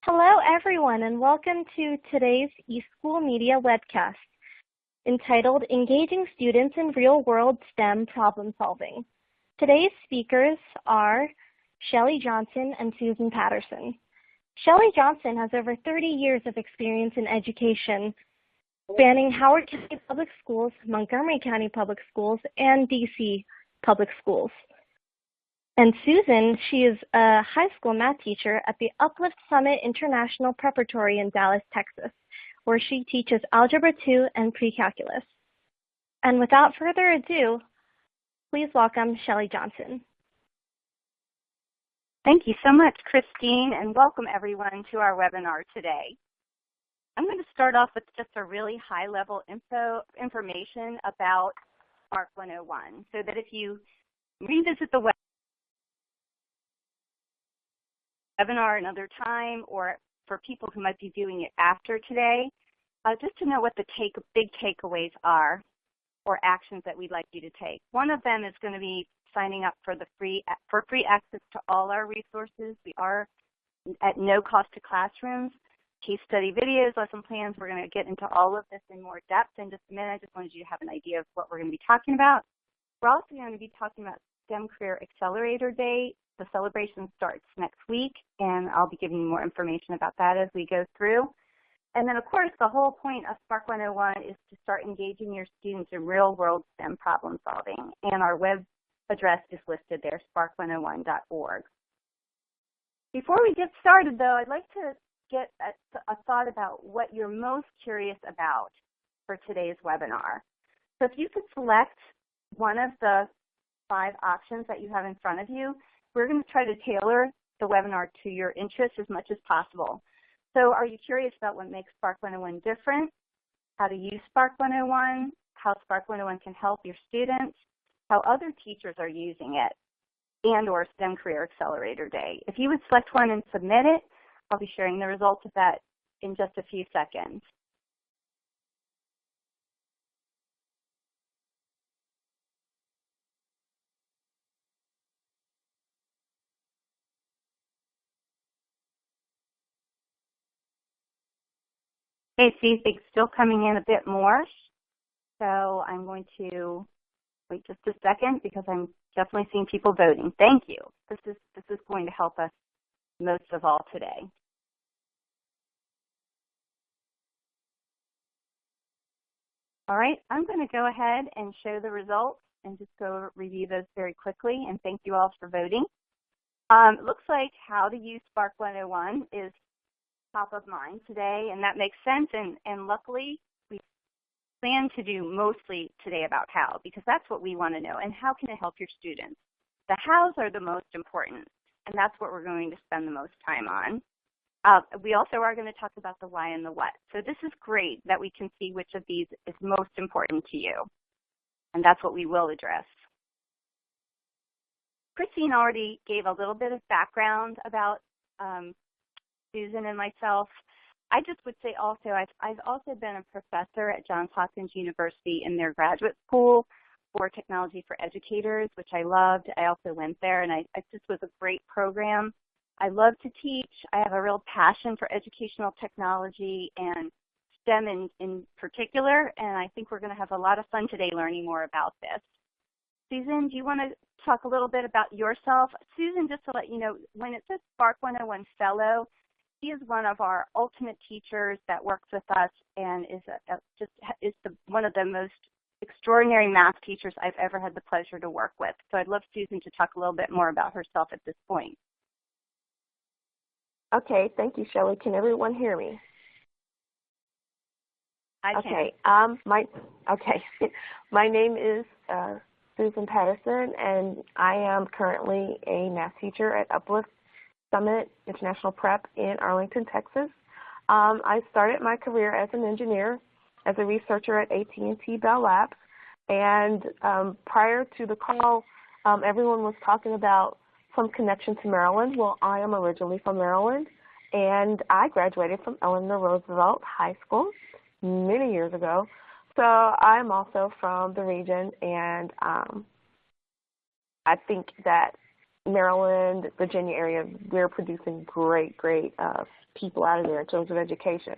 Hello, everyone, and welcome to today's eSchool Media webcast entitled Engaging Students in Real-World STEM Problem Solving. Today's speakers are Shelley Johnson and Susan Patterson. Shelley Johnson has over 30 years of experience in education, spanning Howard County Public Schools, Montgomery County Public Schools, and DC Public Schools. And Susan, she is a high school math teacher at the Uplift Summit International Preparatory in Dallas, Texas, where she teaches Algebra 2 and Pre-Calculus. And without further ado, please welcome Shelley Johnson. Thank you so much, Christine, and welcome everyone to our webinar today. I'm going to start off with just a really high-level information about Spark 101, so that if you revisit the webinar another time, or for people who might be doing it after today, just to know what the big takeaways are or actions that we'd like you to take. One of them is going to be signing up for free access to all our resources. We are at no cost to classrooms, case study videos, lesson plans. We're going to get into all of this in more depth in just a minute. I just wanted you to have an idea of what we're going to be talking about. We're also going to be talking about STEM Career Accelerator Day. The celebration starts next week, and I'll be giving you more information about that as we go through. And then, of course, the whole point of Spark 101 is to start engaging your students in real-world STEM problem solving, and our web address is listed there, spark101.org. Before we get started, though, I'd like to get a thought about what you're most curious about for today's webinar. So if you could select one of the 5 options that you have in front of you, we're going to try to tailor the webinar to your interests as much as possible. So are you curious about what makes Spark 101 different, how to use Spark 101, how Spark 101 can help your students, how other teachers are using it, and or STEM Career Accelerator Day? If you would select one and submit it, I'll be sharing the results of that in just a few seconds. Okay, see, things still coming in a bit more. So I'm going to wait just a second because I'm definitely seeing people voting. Thank you. This is going to help us most of all today. All right, I'm going to go ahead and show the results and just go review those very quickly, and thank you all for voting. It looks like how to use Spark 101 is top of mind today, and that makes sense, and luckily we plan to do mostly today about how, because that's what we want to know, and how can it help your students. The hows are the most important, and that's what we're going to spend the most time on. We also are going to talk about the why and the what. So this is great that we can see which of these is most important to you, and that's what we will address. Christine already gave a little bit of background about Susan and myself. I just would say also, I've also been a professor at Johns Hopkins University in their graduate school for technology for educators, which I loved. I also went there, and it just was a great program. I love to teach. I have a real passion for educational technology and STEM in particular, and I think we're going to have a lot of fun today learning more about this. Susan, do you want to talk a little bit about yourself? Susan, just to let you know, when it says Spark 101 Fellow, she is one of our ultimate teachers that works with us and is one of the most extraordinary math teachers I've ever had the pleasure to work with. So I'd love Susan to talk a little bit more about herself at this point. Okay, thank you, Shelley. Can everyone hear me? I can. Okay, my name is Susan Patterson, and I am currently a math teacher at Uplift Summit International Prep in Arlington, Texas. I started my career as an engineer, as a researcher at AT&T Bell Labs, and prior to the call, everyone was talking about some connection to Maryland. Well, I am originally from Maryland, and I graduated from Eleanor Roosevelt High School many years ago. So I'm also from the region, and I think that Maryland, Virginia area, we're producing great people out of there in terms of education.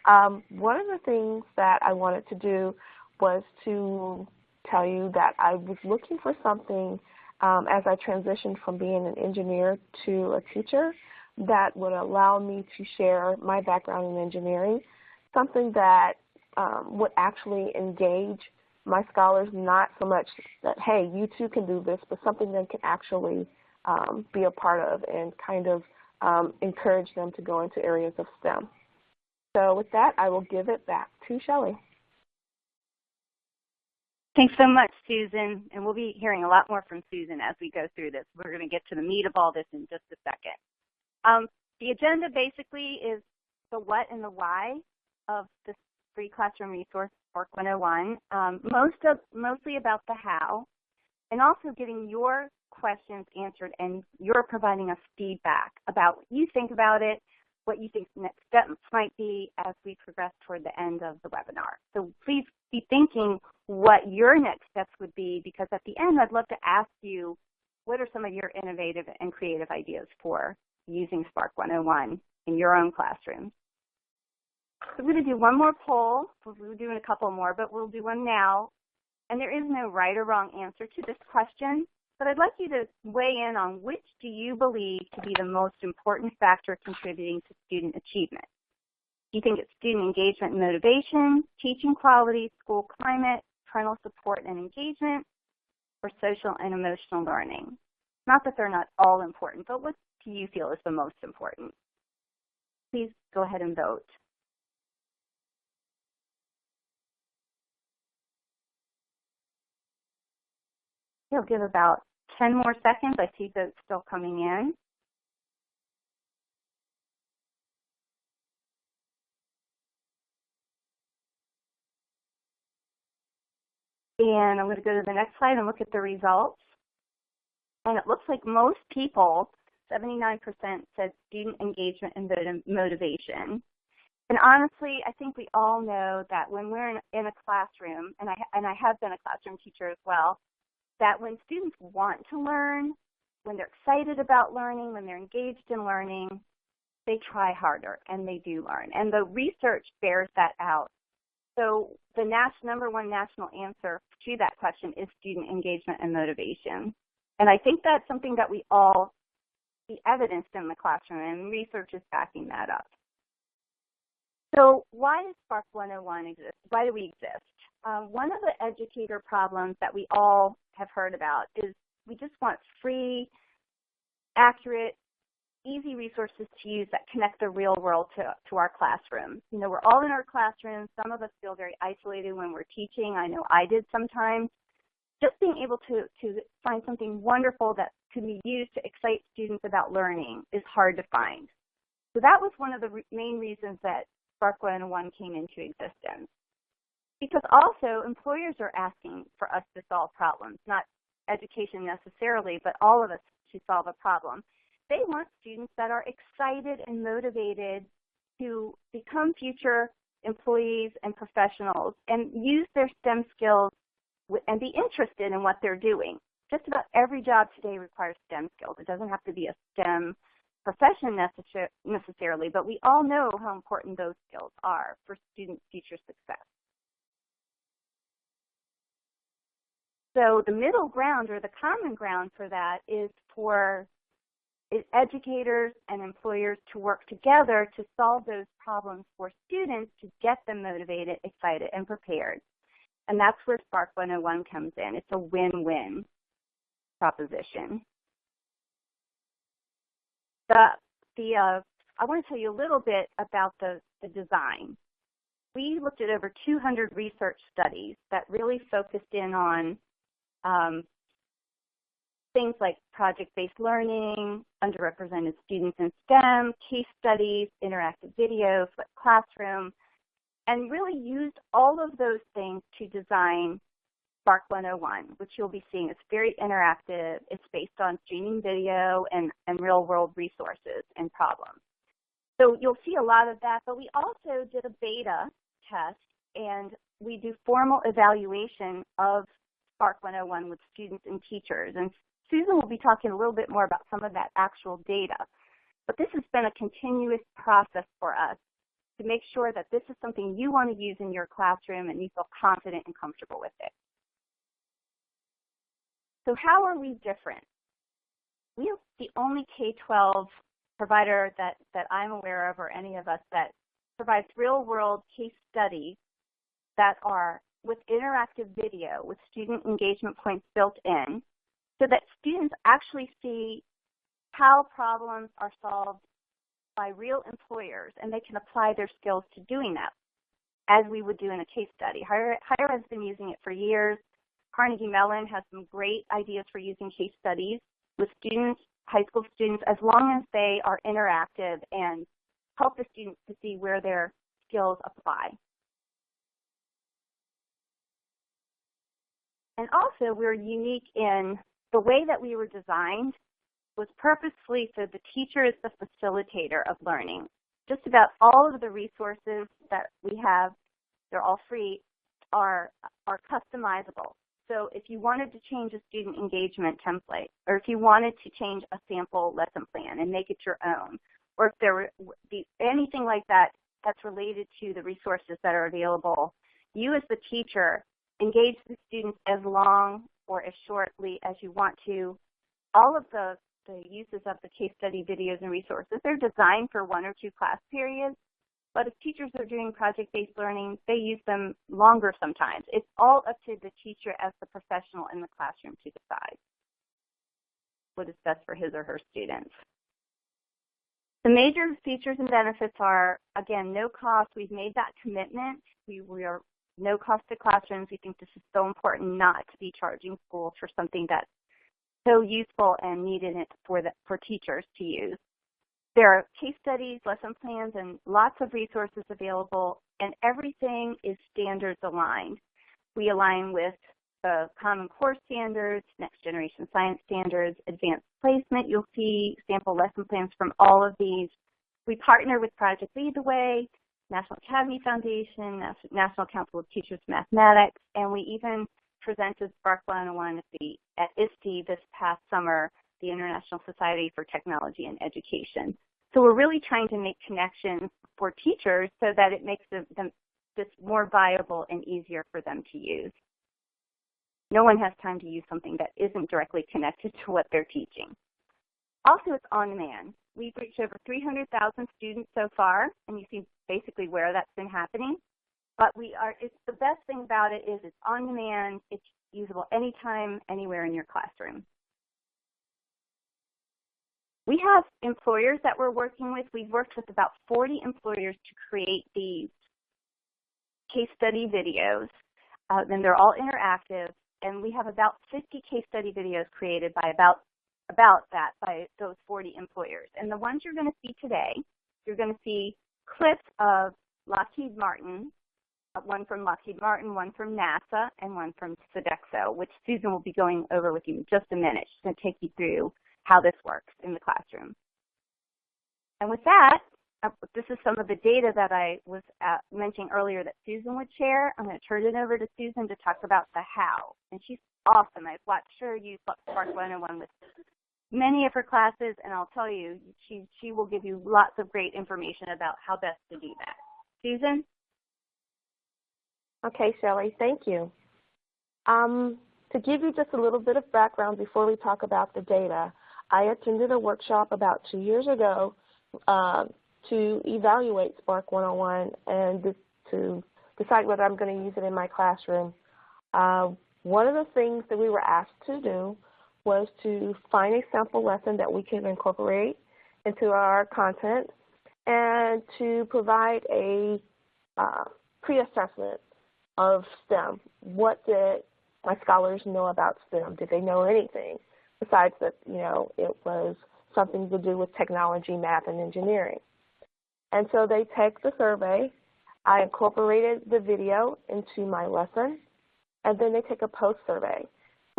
One of the things that I wanted to do was to tell you that I was looking for something as I transitioned from being an engineer to a teacher that would allow me to share my background in engineering, something that would actually engage my scholars, not so much that, hey, you too can do this, but something they can actually be a part of and kind of encourage them to go into areas of STEM. So with that, I will give it back to Shelley. Thanks so much, Susan. And we'll be hearing a lot more from Susan as we go through this. We're going to get to the meat of all this in just a second. The agenda basically is the what and the why of this free classroom resource, Spark 101, mostly about the how, and also getting your questions answered, and you're providing us feedback about what you think about it, what you think the next steps might be as we progress toward the end of the webinar. So please be thinking what your next steps would be, because at the end I'd love to ask you what are some of your innovative and creative ideas for using Spark 101 in your own classroom. So we're going to do one more poll. We're doing a couple more, but we'll do one now. And there is no right or wrong answer to this question, but I'd like you to weigh in on which do you believe to be the most important factor contributing to student achievement. Do you think it's student engagement and motivation, teaching quality, school climate, parental support and engagement, or social and emotional learning? Not that they're not all important, but what do you feel is the most important? Please go ahead and vote. We'll give about 10 more seconds. I see votes still coming in. And I'm going to go to the next slide and look at the results. And it looks like most people, 79%, said student engagement and motivation. And honestly, I think we all know that when we're in a classroom, and I have been a classroom teacher as well, that when students want to learn, when they're excited about learning, when they're engaged in learning, they try harder and they do learn. And the research bears that out. So the number one national answer to that question is student engagement and motivation. And I think that's something that we all see evidenced in the classroom, and research is backing that up. So why does Spark 101 exist? Why do we exist? One of the educator problems that we all have heard about is we just want free, accurate, easy resources to use that connect the real world to our classroom. You know, we're all in our classrooms. Some of us feel very isolated when we're teaching. I know I did sometimes. Just being able to find something wonderful that can be used to excite students about learning is hard to find. So that was one of the main reasons that Spark 101 came into existence. Because also, employers are asking for us to solve problems, not education necessarily, but all of us to solve a problem. They want students that are excited and motivated to become future employees and professionals and use their STEM skills and be interested in what they're doing. Just about every job today requires STEM skills. It doesn't have to be a STEM profession necessarily, but we all know how important those skills are for student future success. So the middle ground, or the common ground for that, is for educators and employers to work together to solve those problems for students, to get them motivated, excited, and prepared. And that's where Spark 101 comes in. It's a win-win proposition. I want to tell you a little bit about the design. We looked at over 200 research studies that really focused in on things like project-based learning, underrepresented students in STEM, case studies, interactive video, flipped classroom, and really used all of those things to design Spark 101, which you'll be seeing. It's very interactive. It's based on streaming video and real-world resources and problems. So you'll see a lot of that, but we also did a beta test, and we do formal evaluation of Spark 101 with students and teachers. And Susan will be talking a little bit more about some of that actual data. But this has been a continuous process for us to make sure that this is something you want to use in your classroom and you feel confident and comfortable with it. So how are we different? We are the only K-12 provider that I'm aware of, or any of us, that provides real-world case studies that are with interactive video with student engagement points built in, so that students actually see how problems are solved by real employers, and they can apply their skills to doing that, as we would do in a case study. Higher has been using it for years. Carnegie Mellon has some great ideas for using case studies with students, high school students, as long as they are interactive and help the students to see where their skills apply. And also, we're unique in the way that we were designed was purposefully so the teacher is the facilitator of learning. Just about all of the resources that we have, they're all free, are customizable. So if you wanted to change a student engagement template, or if you wanted to change a sample lesson plan and make it your own, or if there were anything like that that's related to the resources that are available, you as the teacher engage the students as long or as shortly as you want to. All of the uses of the case study videos and resources, they're designed for 1 or 2 class periods, but if teachers are doing project-based learning, they use them longer sometimes. It's all up to the teacher as the professional in the classroom to decide what is best for his or her students. The major features and benefits are, again, no cost. We've made that commitment. We are no cost to classrooms. We think this is so important not to be charging schools for something that's so useful and needed for teachers to use. There are case studies, lesson plans, and lots of resources available, and everything is standards aligned. We align with the Common Core standards, Next Generation Science standards, Advanced Placement. You'll see sample lesson plans from all of these. We partner with Project Lead the Way, National Academy Foundation, National Council of Teachers of Mathematics, and we even presented Spark 101 at ISTE this past summer, the International Society for Technology and Education. So we're really trying to make connections for teachers so that it makes this more viable and easier for them to use. No one has time to use something that isn't directly connected to what they're teaching. Also, it's on demand. We've reached over 300,000 students so far, and you see basically where that's been happening. But it's the best thing about it is it's on demand, it's usable anytime, anywhere in your classroom. We have employers that we're working with. We've worked with about 40 employers to create these case study videos, and they're all interactive. And we have about 50 case study videos created by by those 40 employers. And the ones you're going to see today, you're going to see clips of Lockheed Martin, one from Lockheed Martin, one from NASA, and one from Sodexo, which Susan will be going over with you in just a minute. She's going to take you through how this works in the classroom. And with that, this is some of the data that I was mentioning earlier that Susan would share. I'm going to turn it over to Susan to talk about the how. And she's awesome. I've watched her use Spark 101 with many of her classes, and I'll tell you, she will give you lots of great information about how best to do that. Susan? Okay, Shelley, thank you. To give you just a little bit of background before we talk about the data, I attended a workshop about 2 years ago to evaluate Spark 101 and to decide whether I'm going to use it in my classroom. One of the things that we were asked to do was to find a sample lesson that we can incorporate into our content and to provide a pre-assessment of STEM. What did my scholars know about STEM? Did they know anything besides that, it was something to do with technology, math, and engineering? And so they take the survey. I incorporated the video into my lesson, and then they take a post-survey.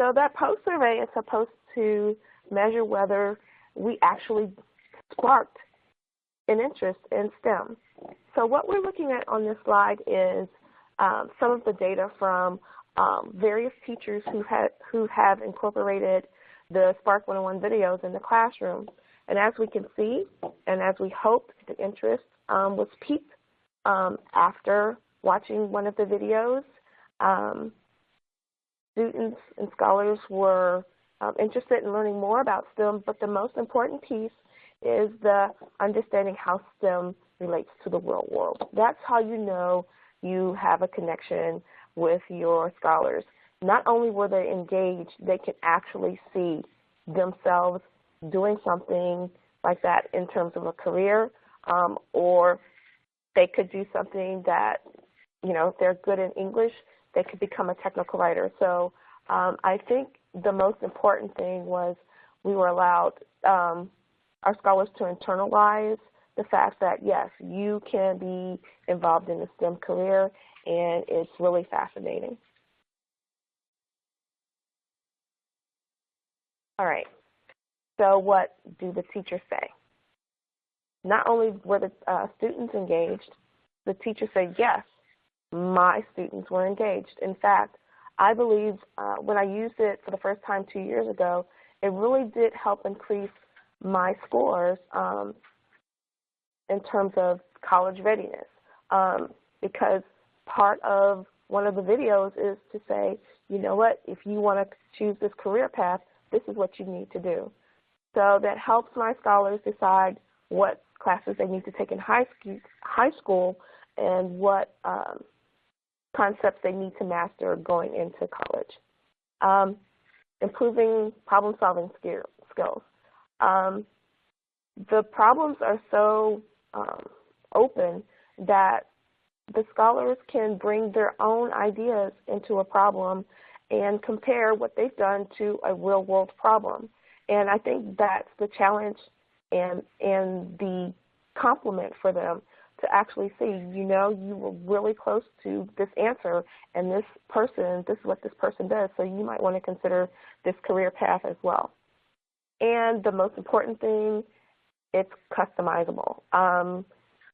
So that post-survey is supposed to measure whether we actually sparked an interest in STEM. So what we're looking at on this slide is some of the data from various teachers who have incorporated the Spark 101 videos in the classroom. And as we can see, and as we hope, the interest was piqued after watching one of the videos. Students and scholars were interested in learning more about STEM, but the most important piece is the understanding how STEM relates to the real world. That's how you know you have a connection with your scholars. Not only were they engaged, they can actually see themselves doing something like that in terms of a career, or they could do something that, you know, if they're good in English, they could become a technical writer. So I think the most important thing was we were allowed our scholars to internalize the fact that, yes, you can be involved in a STEM career, and it's really fascinating. All right, so what do the teachers say? Not only were the students engaged, the teachers said, yes, my students were engaged. In fact, I believe when I used it for the first time 2 years ago, it really did help increase my scores in terms of college readiness, because part of one of the videos is to say, you know what, if you want to choose this career path, this is what you need to do. So that helps my scholars decide what classes they need to take in high school and what concepts they need to master going into college. Improving problem-solving skills. The problems are so open that the scholars can bring their own ideas into a problem and compare what they've done to a real-world problem. And I think that's the challenge and the compliment for them to actually see, you know, you were really close to this answer, and this is what this person does, so you might want to consider this career path as well. And the most important thing, it's customizable.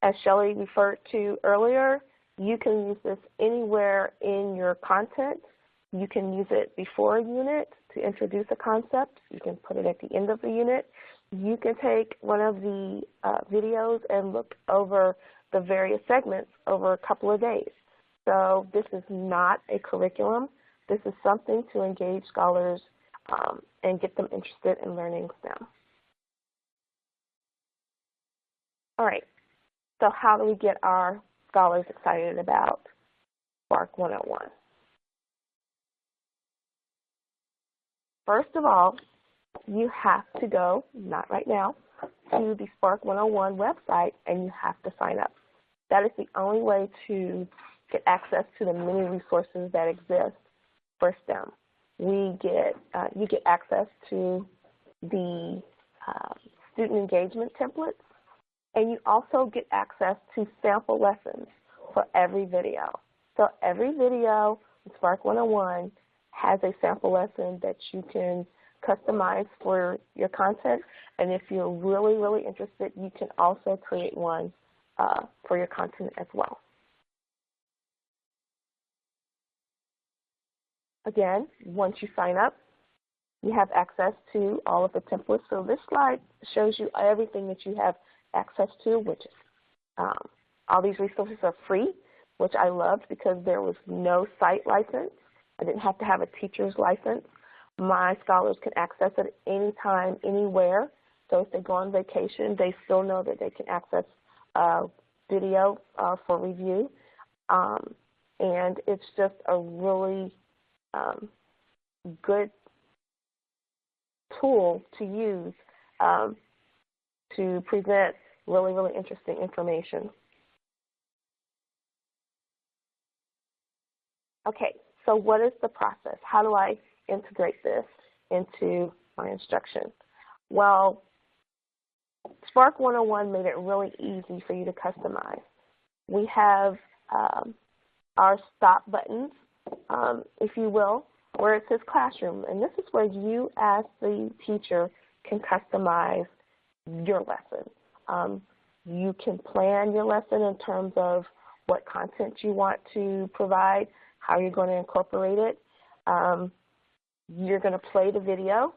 As Shelley referred to earlier, you can use this anywhere in your content. You can use it before a unit to introduce a concept. You can put it at the end of the unit. You can take one of the videos and look over the various segments over a couple of days. So this is not a curriculum. This is something to engage scholars and get them interested in learning STEM. All right, so how do we get our scholars excited about Spark 101? First of all, you have to go, not right now, to the Spark 101 website, and you have to sign up. That is the only way to get access to the many resources that exist for STEM. You get access to the student engagement templates, and you also get access to sample lessons for every video. So every video in Spark 101 has a sample lesson that you can customize for your content, and if you're really, really interested, you can also create one for your content as well. Again, once you sign up, you have access to all of the templates. So this slide shows you everything that you have access to, which is all these resources are free, which I loved because there was no site license. I didn't have to have a teacher's license. My scholars can access it anytime, anywhere. So if they go on vacation, they still know that they can access video for review. And it's just a really good tool to use to present really, really interesting information. Okay, so what is the process? How do I integrate this into my instruction? Well, Spark 101 made it really easy for you to customize. We have our stop buttons, if you will, where it says classroom. And this is where you as the teacher can customize your lesson. You can plan your lesson in terms of what content you want to provide, how you're going to incorporate it. You're going to play the video.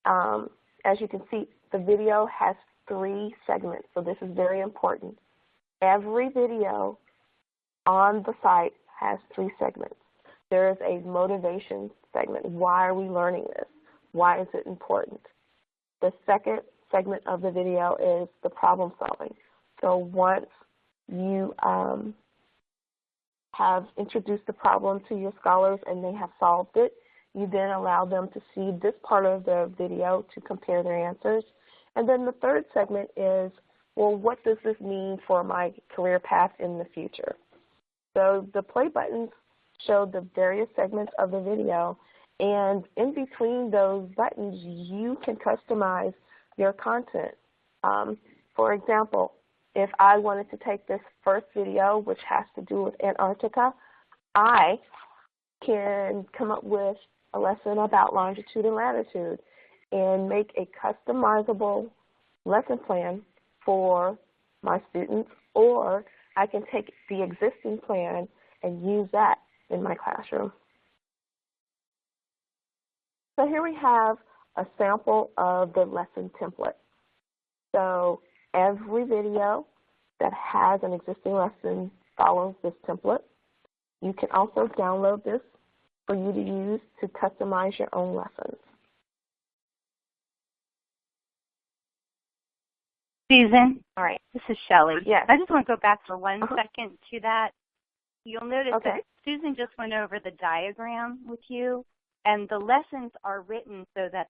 As you can see, the video has 3 segments, so this is very important. Every video on the site has 3 segments. There is a motivation segment. Why are we learning this? Why is it important? The second segment of the video is the problem solving. So once you have introduced the problem to your scholars and they have solved it, you then allow them to see this part of the video to compare their answers. And then the third segment is, well, what does this mean for my career path in the future? So the play buttons show the various segments of the video, and in between those buttons, you can customize your content. For example, if I wanted to take this first video, which has to do with Antarctica, I can come up with a lesson about longitude and latitude and make a customizable lesson plan for my students, or I can take the existing plan and use that in my classroom. So here we have a sample of the lesson template. So every video that has an existing lesson follows this template. You can also download this for you to use to customize your own lessons. Susan? All right. This is Shelley. Yes. I just want to go back for one second to that. You'll notice Okay. that Susan just went over the diagram with you, and the lessons are written so that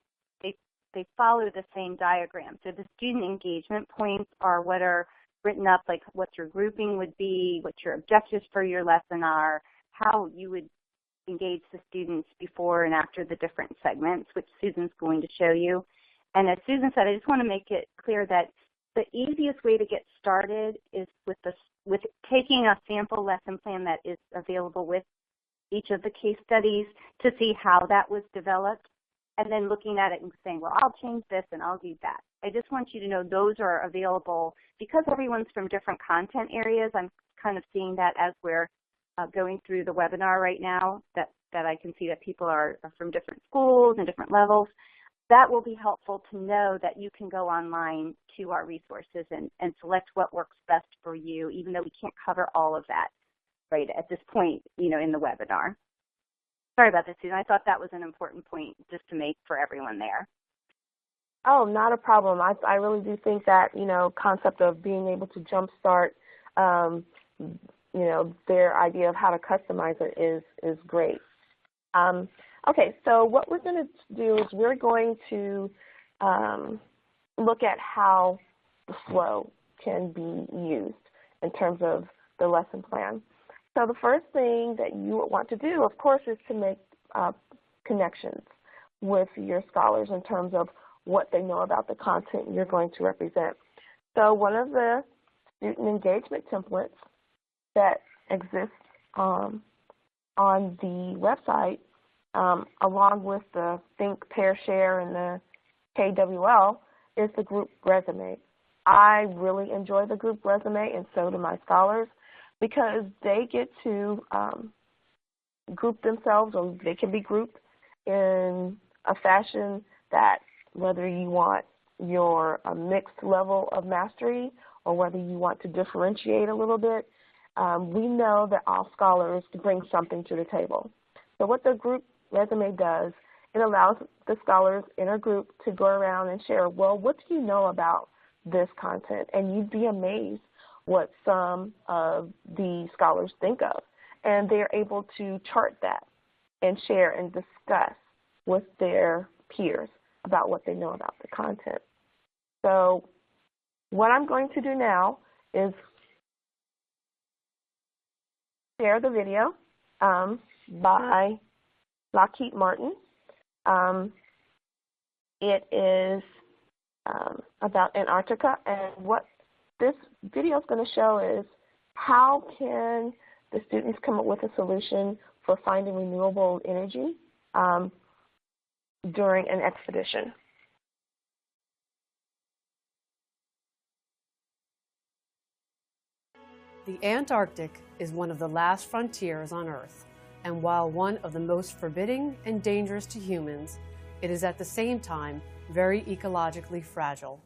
they follow the same diagram. So the student engagement points are what are written up, like what your grouping would be, what your objectives for your lesson are, how you would engage the students before and after the different segments, which Susan's going to show you. And as Susan said, I just want to make it clear that the easiest way to get started is with taking a sample lesson plan that is available with each of the case studies to see how that was developed, and then looking at it and saying, well, I'll change this and I'll do that. I just want you to know those are available because everyone's from different content areas. I'm kind of seeing that as we're going through the webinar right now, that I can see that people are from different schools and different levels. That will be helpful to know that you can go online to our resources and select what works best for you, even though we can't cover all of that right at this point, in the webinar. Sorry about that, Susan. I thought that was an important point just to make for everyone there. Oh, not a problem. I really do think that, concept of being able to jumpstart, their idea of how to customize it is great. Okay, so what we're going to do is we're going to look at how the flow can be used in terms of the lesson plan. So the first thing that you would want to do, of course, is to make connections with your scholars in terms of what they know about the content you're going to represent. So one of the student engagement templates that exists on the website, along with the Think, Pair, Share, and the KWL, is the group resume. I really enjoy the group resume, and so do my scholars, because they get to group themselves, or they can be grouped in a fashion that, whether you want your mixed level of mastery or whether you want to differentiate a little bit, we know that all scholars bring something to the table. So what the group resume does, it allows the scholars in a group to go around and share, well, what do you know about this content? And you'd be amazed what some of the scholars think of. And they're able to chart that and share and discuss with their peers about what they know about the content. So what I'm going to do now is share the video by Lockheed Martin. It is about Antarctica, and what this video is going to show is how can the students come up with a solution for finding renewable energy during an expedition. The Antarctic is one of the last frontiers on Earth, and while one of the most forbidding and dangerous to humans, it is at the same time very ecologically fragile.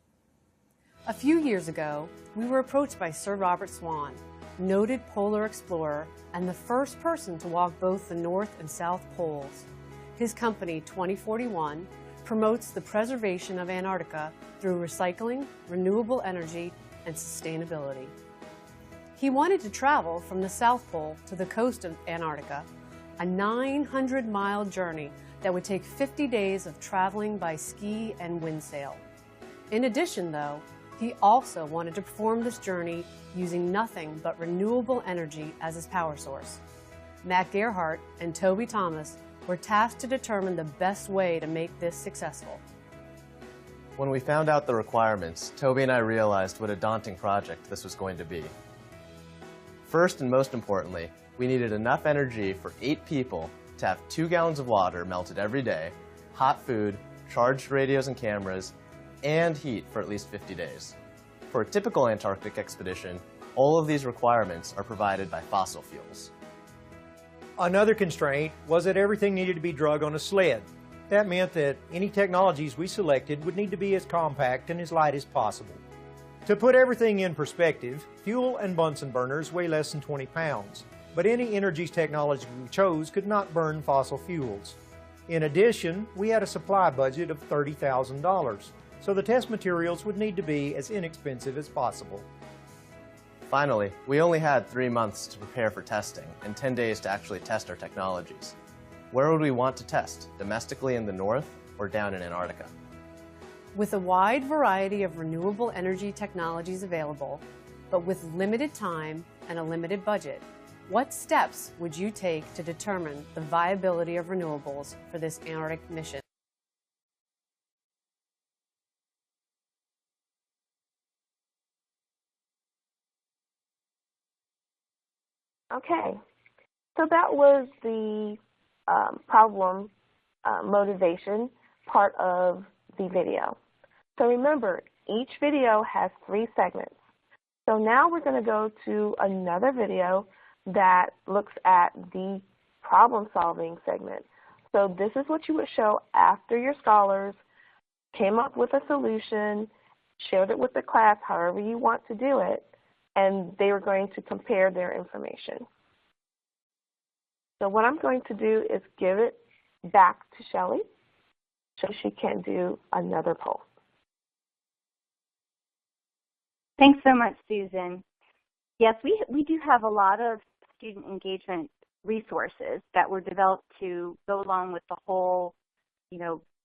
A few years ago, we were approached by Sir Robert Swan, noted polar explorer and the first person to walk both the North and South Poles. His company, 2041, promotes the preservation of Antarctica through recycling, renewable energy, and sustainability. He wanted to travel from the South Pole to the coast of Antarctica, a 900-mile journey that would take 50 days of traveling by ski and windsail. In addition, though, he also wanted to perform this journey using nothing but renewable energy as his power source. Matt Gerhardt and Toby Thomas were tasked to determine the best way to make this successful. When we found out the requirements, Toby and I realized what a daunting project this was going to be. First and most importantly, we needed enough energy for 8 people to have 2 gallons of water melted every day, hot food, charged radios and cameras, and heat for at least 50 days. For a typical Antarctic expedition, all of these requirements are provided by fossil fuels. Another constraint was that everything needed to be dragged on a sled. That meant that any technologies we selected would need to be as compact and as light as possible. To put everything in perspective, fuel and Bunsen burners weigh less than 20 pounds, but any energy technology we chose could not burn fossil fuels. In addition, we had a supply budget of $30,000, so the test materials would need to be as inexpensive as possible. Finally, we only had 3 months to prepare for testing and 10 days to actually test our technologies. Where would we want to test, domestically in the North or down in Antarctica? With a wide variety of renewable energy technologies available, but with limited time and a limited budget, what steps would you take to determine the viability of renewables for this Antarctic mission? Okay, so that was the problem motivation part of the video. So remember, each video has 3 segments. So now we're going to go to another video that looks at the problem-solving segment. So this is what you would show after your scholars came up with a solution, shared it with the class, however you want to do it, and they were going to compare their information. So what I'm going to do is give it back to Shelley so she can do another poll. Thanks so much, Susan. Yes, we do have a lot of student engagement resources that were developed to go along with the whole,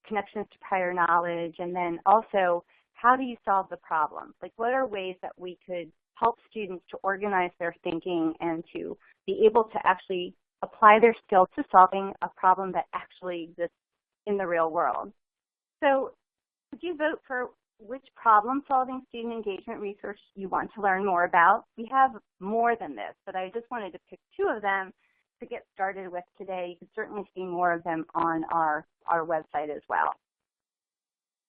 connections to prior knowledge, and then also how do you solve the problem? Like, what are ways that we could help students to organize their thinking and to be able to actually apply their skills to solving a problem that actually exists in the real world. So would you vote for which problem-solving student engagement resource you want to learn more about? We have more than this, but I just wanted to pick 2 of them to get started with today. You can certainly see more of them on our website as well.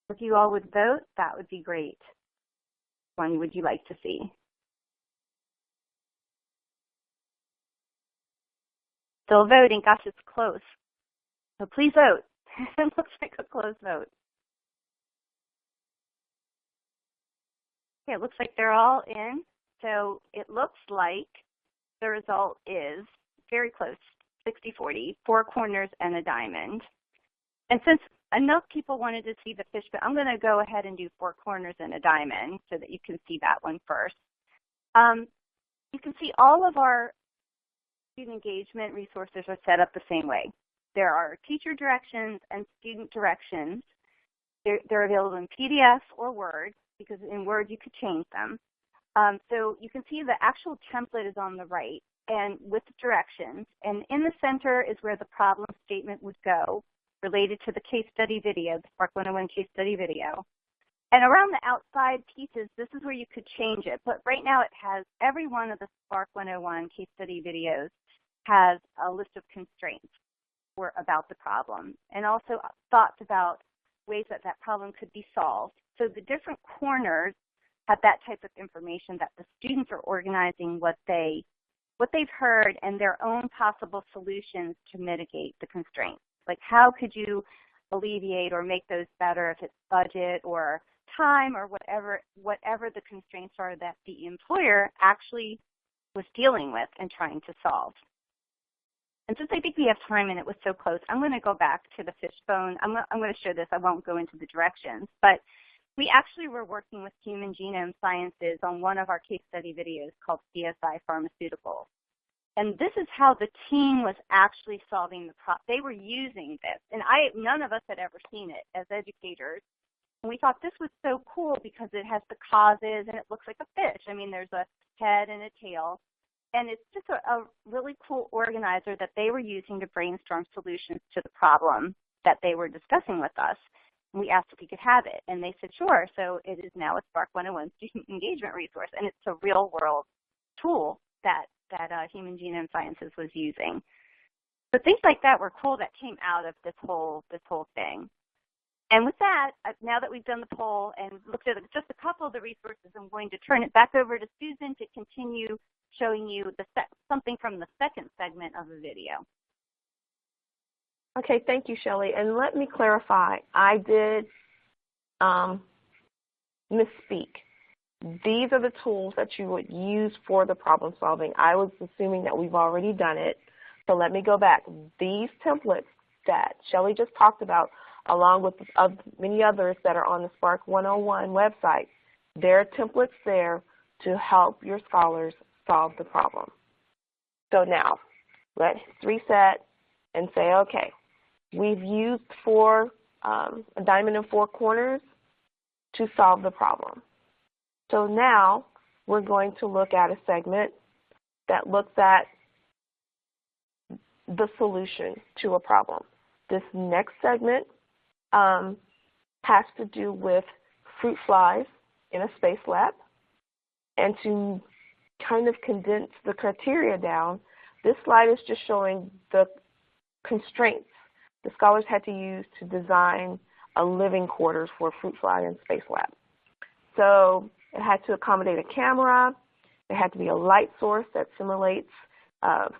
If you all would vote, that would be great. Which one would you like to see? Still voting. Gosh, it's close. So please vote. It looks like a close vote. Okay, it looks like they're all in. So it looks like the result is very close, 60-40, 4 corners and a diamond. And since enough people wanted to see the fish, but I'm going to go ahead and do 4 corners and a diamond so that you can see that one first. You can see all of our student engagement resources are set up the same way. There are teacher directions and student directions. They're available in PDF or Word, because in Word you could change them. So you can see the actual template is on the right and with the directions. And in the center is where the problem statement would go related to the case study video, the Spark 101 case study video. And around the outside pieces, this is where you could change it. But right now it has every one of the Spark 101 case study videos has a list of constraints about the problem and also thoughts about ways that that problem could be solved. So the different corners have that type of information that the students are organizing what they've heard and their own possible solutions to mitigate the constraints. Like, how could you alleviate or make those better, if it's budget or time or whatever the constraints are that the employer actually was dealing with and trying to solve. And since I think we have time and it was so close, I'm going to go back to the fishbone. I'm going to show this. I won't go into the directions. But we actually were working with Human Genome Sciences on one of our case study videos called CSI Pharmaceuticals. And this is how the team was actually solving the problem. They were using this. And none of us had ever seen it as educators. And we thought this was so cool because it has the causes and it looks like a fish. I mean, there's a head and a tail. And it's just a really cool organizer that they were using to brainstorm solutions to the problem that they were discussing with us. And we asked if we could have it, and they said, sure. So it is now a Spark 101 student engagement resource, and it's a real-world tool that Human Genome Sciences was using. So things like that were cool that came out of this whole thing. And with that, now that we've done the poll and looked at just a couple of the resources, I'm going to turn it back over to Susan to continue showing you something from the second segment of the video. Okay, thank you, Shelley. And let me clarify, I did misspeak. These are the tools that you would use for the problem solving. I was assuming that we've already done it. So let me go back. These templates that Shelley just talked about, along with many others that are on the Spark 101 website, there are templates there to help your scholars solve the problem. So now, let's reset and say, okay, we've used a diamond and 4 corners to solve the problem. So now we're going to look at a segment that looks at the solution to a problem. This next segment has to do with fruit flies in a space lab. And to kind of condense the criteria down, this slide is just showing the constraints the scholars had to use to design a living quarters for a fruit fly in space lab. So it had to accommodate a camera, it had to be a light source that simulates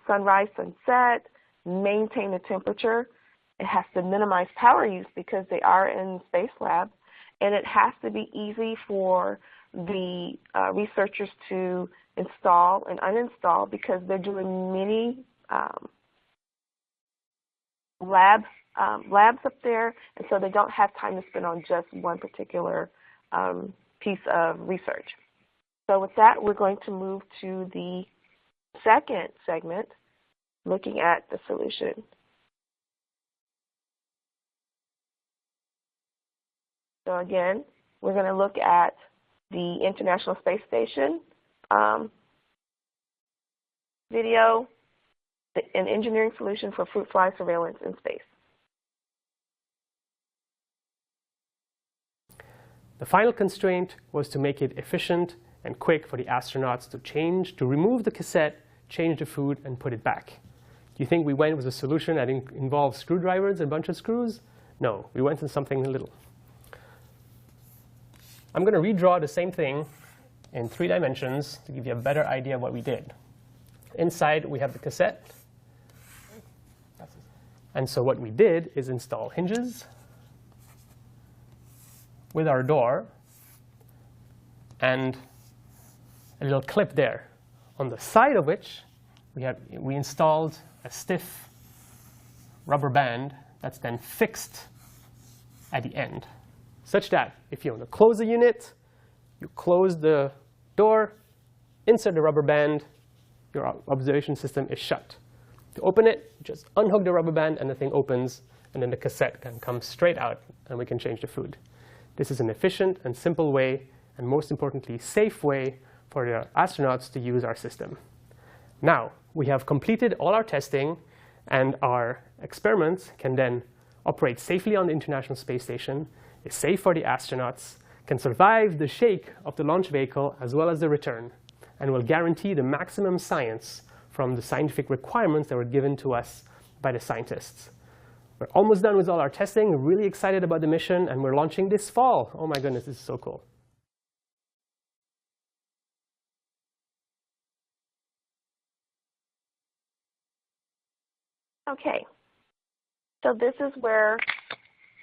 sunrise, sunset, maintain the temperature. It has to minimize power use because they are in space lab, and it has to be easy for the researchers to install and uninstall because they're doing many labs up there, and so they don't have time to spend on just one particular piece of research. So with that, we're going to move to the second segment, looking at the solution. So again, we're going to look at the International Space Station video, an engineering solution for fruit fly surveillance in space. The final constraint was to make it efficient and quick for the astronauts to remove the cassette, change the food, and put it back. Do you think we went with a solution that involved screwdrivers and a bunch of screws? No, we went with something little. I'm going to redraw the same thing in 3 dimensions to give you a better idea of what we did. Inside, we have the cassette. And so what we did is install hinges with our door and a little clip there, on the side of which we installed a stiff rubber band that's then fixed at the end, such that if you want to close the unit, you close the door, insert the rubber band, your observation system is shut. To open it, just unhook the rubber band and the thing opens, and then the cassette can come straight out and we can change the food. This is an efficient and simple way, and most importantly, safe way for the astronauts to use our system. Now, we have completed all our testing, and our experiments can then operate safely on the International Space Station, is safe for the astronauts, can survive the shake of the launch vehicle as well as the return, and will guarantee the maximum science from the scientific requirements that were given to us by the scientists. We're almost done with all our testing. We're really excited about the mission, and we're launching this fall. Oh my goodness, this is so cool. Okay, so this is where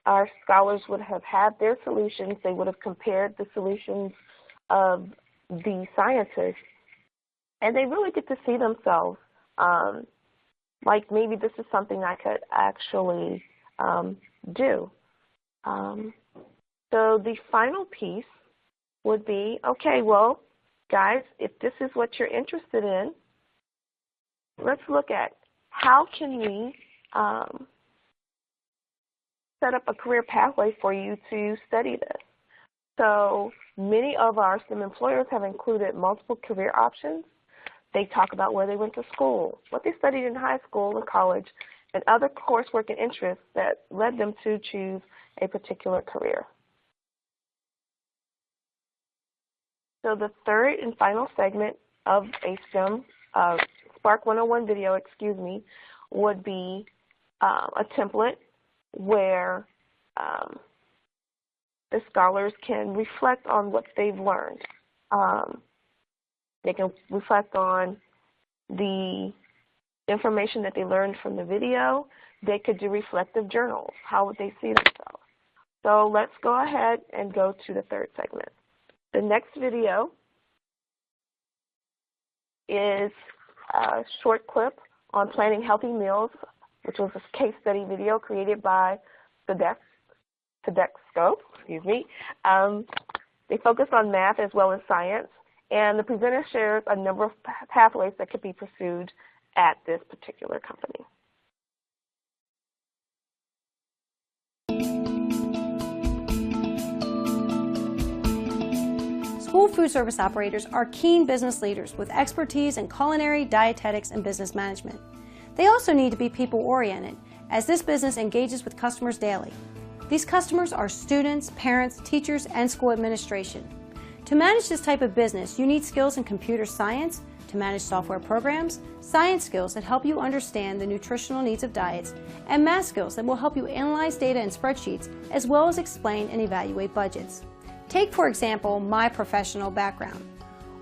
our scholars would have had their solutions. They would have compared the solutions of the scientists, and they really get to see themselves like maybe this is something I could actually do. So the final piece would be, okay, well, guys, if this is what you're interested in, let's look at how can we set up a career pathway for you to study this. So many of our STEM employers have included multiple career options. They talk about where they went to school, what they studied in high school and college, and other coursework and interests that led them to choose a particular career. So the third and final segment of a STEM Spark 101 video, would be a template where the scholars can reflect on what they've learned. They can reflect on the information that they learned from the video. They could do reflective journals. How would they see themselves? So let's go ahead and go to the third segment. The next video is a short clip on planning healthy meals, which was a case study video created by Tedesco. They focus on math as well as science, and the presenter shares a number of pathways that could be pursued at this particular company. School food service operators are keen business leaders with expertise in culinary, dietetics, and business management. They also need to be people-oriented, as this business engages with customers daily. These customers are students, parents, teachers, and school administration. To manage this type of business, you need skills in computer science, to manage software programs, science skills that help you understand the nutritional needs of diets, and math skills that will help you analyze data in spreadsheets, as well as explain and evaluate budgets. Take, for example, my professional background.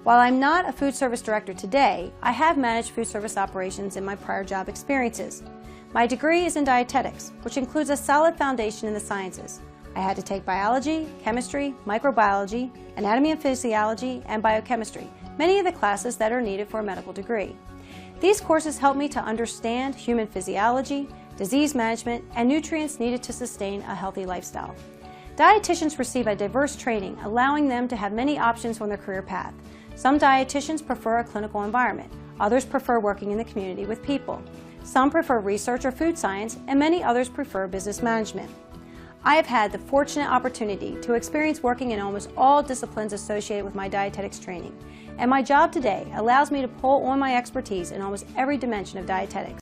While I'm not a food service director today, I have managed food service operations in my prior job experiences. My degree is in dietetics, which includes a solid foundation in the sciences. I had to take biology, chemistry, microbiology, anatomy and physiology, and biochemistry, many of the classes that are needed for a medical degree. These courses help me to understand human physiology, disease management, and nutrients needed to sustain a healthy lifestyle. Dietitians receive a diverse training, allowing them to have many options on their career path. Some dietitians prefer a clinical environment. Others prefer working in the community with people. Some prefer research or food science, and many others prefer business management. I have had the fortunate opportunity to experience working in almost all disciplines associated with my dietetics training, and my job today allows me to pull on my expertise in almost every dimension of dietetics.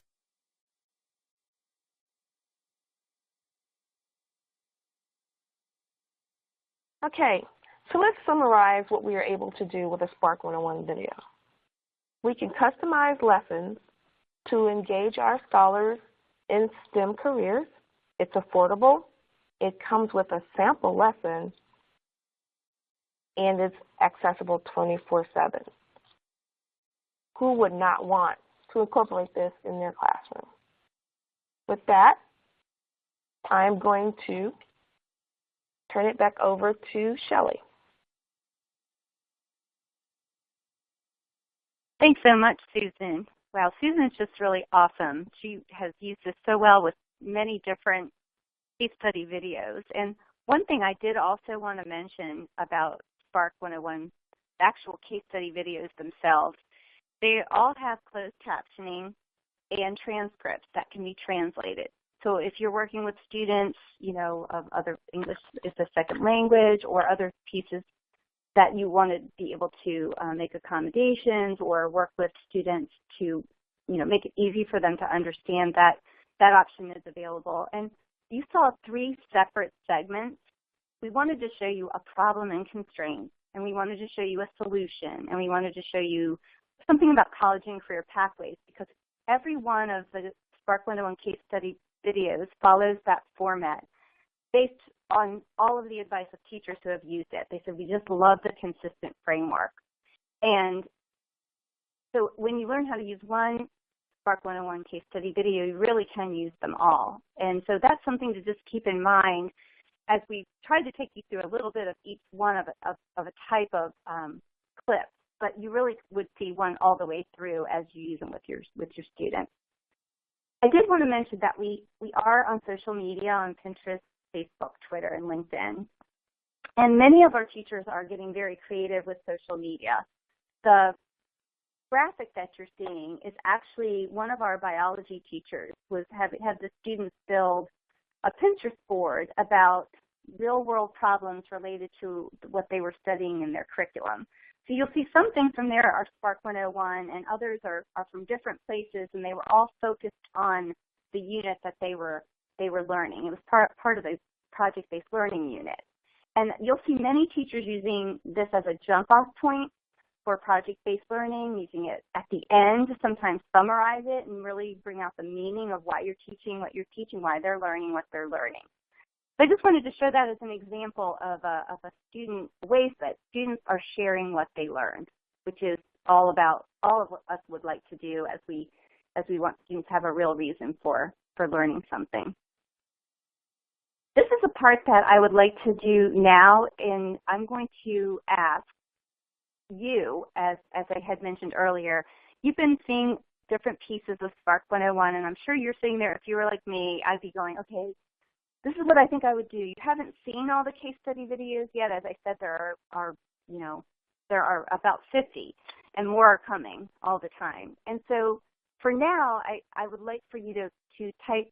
Okay, so let's summarize what we are able to do with a Spark 101 video. We can customize lessons to engage our scholars in STEM careers. It's affordable, it comes with a sample lesson, and it's accessible 24/7. Who would not want to incorporate this in their classroom? With that, I'm going to turn it back over to Shelley. Thanks so much, Susan. Wow, Susan's just really awesome. She has used this so well with many different case study videos. And one thing I did also want to mention about Spark 101, the actual case study videos themselves, they all have closed captioning and transcripts that can be translated. So if you're working with students, of other English is a second language or other pieces that you want to be able to make accommodations or work with students to, make it easy for them to understand that that option is available. And you saw 3 separate segments. We wanted to show you a problem and constraint, and we wanted to show you a solution, and we wanted to show you something about college and career pathways, because every one of the Spark 101 case study videos follows that format based on all of the advice of teachers who have used it. They said, we just love the consistent framework. And so when you learn how to use one Spark 101 case study video, you really can use them all. And so that's something to just keep in mind as we tried to take you through a little bit of each one of a type of clip, but you really would see one all the way through as you use them with your students. I did want to mention that we are on social media, on Pinterest, Facebook, Twitter, and LinkedIn. And many of our teachers are getting very creative with social media. The graphic that you're seeing is actually one of our biology teachers had the students build a Pinterest board about real-world problems related to what they were studying in their curriculum. So you'll see some things from there are Spark 101, and others are from different places, and they were all focused on the unit that they were learning. It was part of the project-based learning unit. And you'll see many teachers using this as a jump-off point for project-based learning, using it at the end to sometimes summarize it and really bring out the meaning of why you're teaching what you're teaching, why they're learning what they're learning. So I just wanted to show that as an example of ways that students are sharing what they learned, which is all of what us would like to do as we want students to have a real reason for learning something. This is a part that I would like to do now, and I'm going to ask you, as I had mentioned earlier, you've been seeing different pieces of Spark 101, and I'm sure you're sitting there, if you were like me, I'd be going, okay, this is what I think I would do. You haven't seen all the case study videos yet. As I said, there are about 50, and more are coming all the time. And so for now, I would like for you to type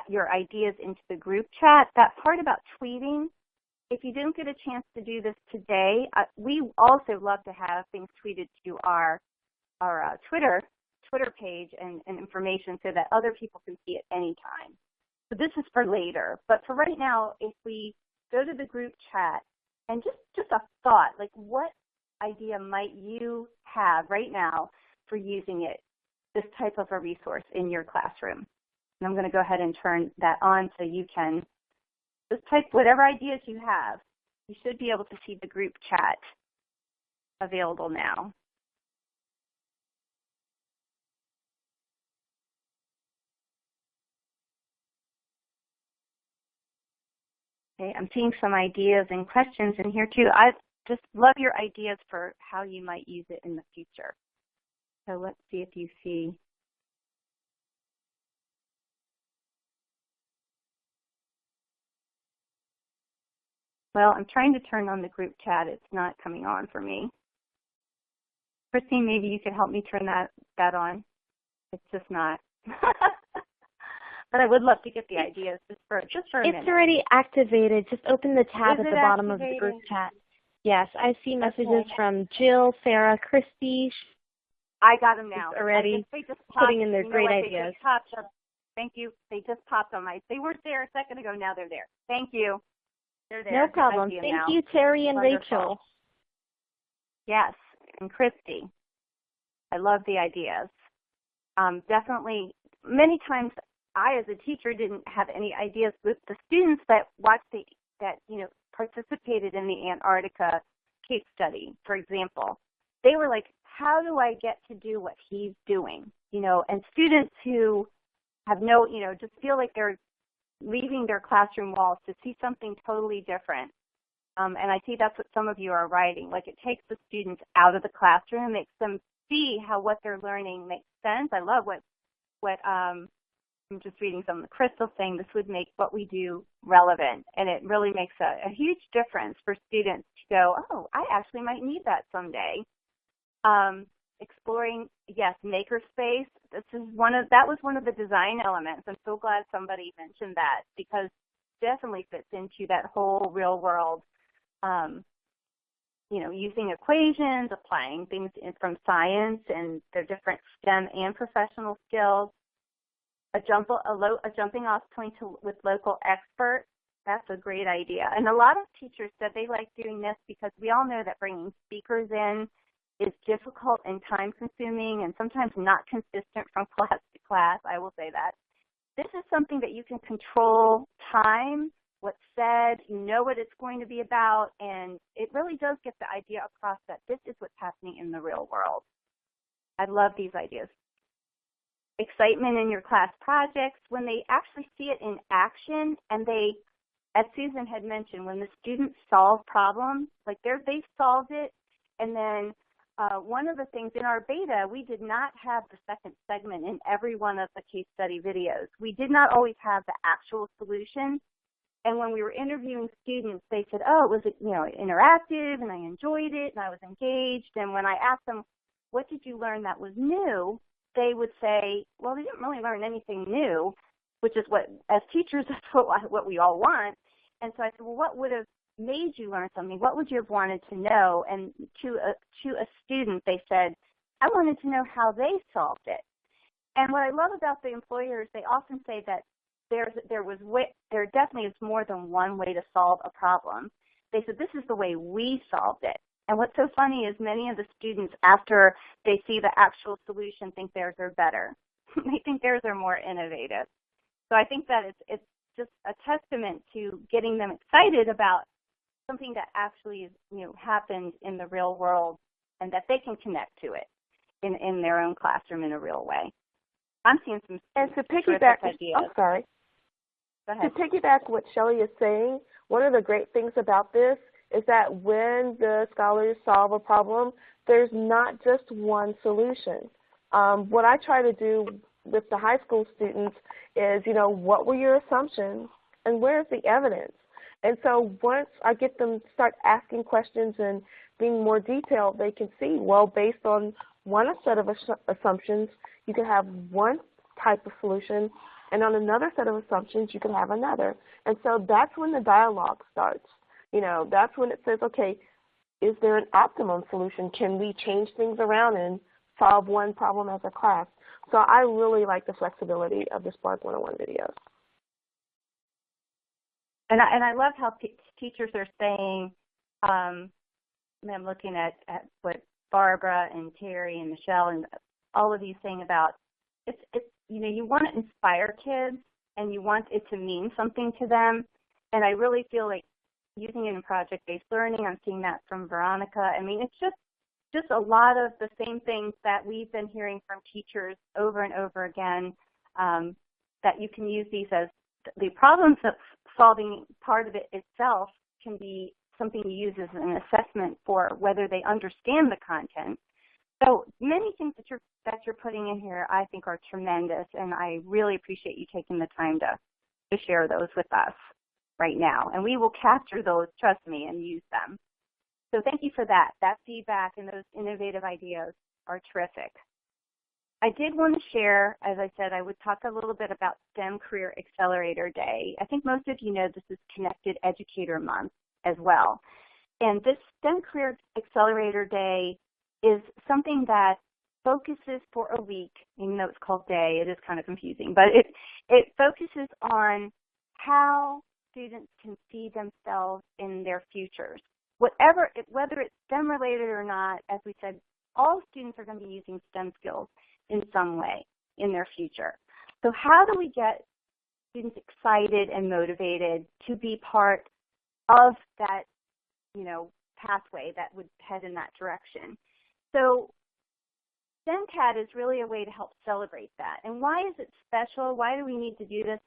your ideas into the group chat. That part about tweeting, if you didn't get a chance to do this today, we also love to have things tweeted to our Twitter page and information so that other people can see it anytime. So this is for later. But for right now, if we go to the group chat and just a thought, like what idea might you have right now for using it, this type of a resource in your classroom? And I'm going to go ahead and turn that on so you can just type whatever ideas you have. You should be able to see the group chat available now. Okay, I'm seeing some ideas and questions in here too. I just love your ideas for how you might use it in the future. So let's see if you see. Well, I'm trying to turn on the group chat. It's not coming on for me. Christine, maybe you could help me turn that on. It's just not. But I would love to get the ideas just for a minute. It's already activated. Just open the tab at the bottom of the group chat. Yes, I see messages from Jill, Sarah, Christy. I got them now. Already they just putting in their great ideas. Thank you. They just popped on they weren't there a second ago. Now they're there. Thank you. They're there. No problem. Thank you, Terry and Wonderful. Rachel. Yes, and Christy. I love the ideas. Definitely, many times I, as a teacher, didn't have any ideas. With the students that participated in the Antarctica case study, for example, they were like, how do I get to do what he's doing? And students who have just feel like they're leaving their classroom walls to see something totally different. And I see that's what some of you are writing. Like, it takes the students out of the classroom, makes them see how what they're learning makes sense. I love what I'm just reading some of the Crystal saying this would make what we do relevant. And it really makes a huge difference for students to go, oh, I actually might need that someday. Exploring, yes, makerspace. That was one of the design elements. I'm so glad somebody mentioned that, because it definitely fits into that whole real world, using equations, applying things from science and their different STEM and professional skills. A jumping off point with local experts. That's a great idea. And a lot of teachers said they like doing this because we all know that bringing speakers in is difficult and time-consuming and sometimes not consistent from class to class. I will say that. This is something that you can control time, what's said, you know what it's going to be about, and it really does get the idea across that this is what's happening in the real world. I love these ideas. excitement in your class projects, when they actually see it in action, and they, as Susan had mentioned, when the students solve problems, like they solved it, and then one of the things in our beta, we did not have the second segment in every one of the case study videos. We did not always have the actual solution. And when we were interviewing students, they said, oh, it was, you know, interactive, and I enjoyed it, and I was engaged. And when I asked them, what did you learn that was new, they would say, well, they didn't really learn anything new, which is what, as teachers, that's what we all want. And so I said, well, what would have made you learn something? What would you have wanted to know? And to a student, they said, I wanted to know how they solved it. And what I love about the employers, they often say that there definitely is more than one way to solve a problem. They said, this is the way we solved it. And what's so funny is many of the students, after they see the actual solution, think theirs are better. They think theirs are more innovative. So I think that it's just a testament to getting them excited about something that actually is, you know, happened in the real world, and that they can connect to it in their own classroom in a real way. I'm seeing some terrific ideas. I'm sorry. Go ahead. To piggyback what Shelley is saying, one of the great things about this is that when the scholars solve a problem, there's not just one solution. What I try to do with the high school students is, you know, what were your assumptions and where's the evidence? And so once I get them start asking questions and being more detailed, they can see, well, based on one set of assumptions, you can have one type of solution, and on another set of assumptions, you can have another. And so that's when the dialogue starts. You know, that's when it says, okay, is there an optimum solution? Can we change things around and solve one problem as a class? So I really like the flexibility of the Spark 101 videos. And I love how teachers are saying, I'm looking at what Barbara and Terry and Michelle and all of you saying about, it's you know, you want to inspire kids and you want it to mean something to them. And I really feel like using it in project-based learning, I'm seeing that from Veronica. I mean, it's just a lot of the same things that we've been hearing from teachers over and over again, that you can use these as the problem solving part of it itself can be something you use as an assessment for whether they understand the content. So many things that you're putting in here I think are tremendous, and I really appreciate you taking the time to share those with us right now. And we will capture those, trust me, and use them. So thank you for that. That feedback and those innovative ideas are terrific. I did want to share, as I said, I would talk a little bit about STEM Career Accelerator Day. I think most of you know this is Connected Educator Month as well. And this STEM Career Accelerator Day is something that focuses for a week, even though it's called day, it is kind of confusing, but it focuses on how students can see themselves in their futures. Whether it's STEM related or not, as we said, all students are going to be using STEM skills in some way in their future. So how do we get students excited and motivated to be part of that, you know, pathway that would head in that direction? So STEMCAT is really a way to help celebrate that. And why is it special? Why do we need to do this?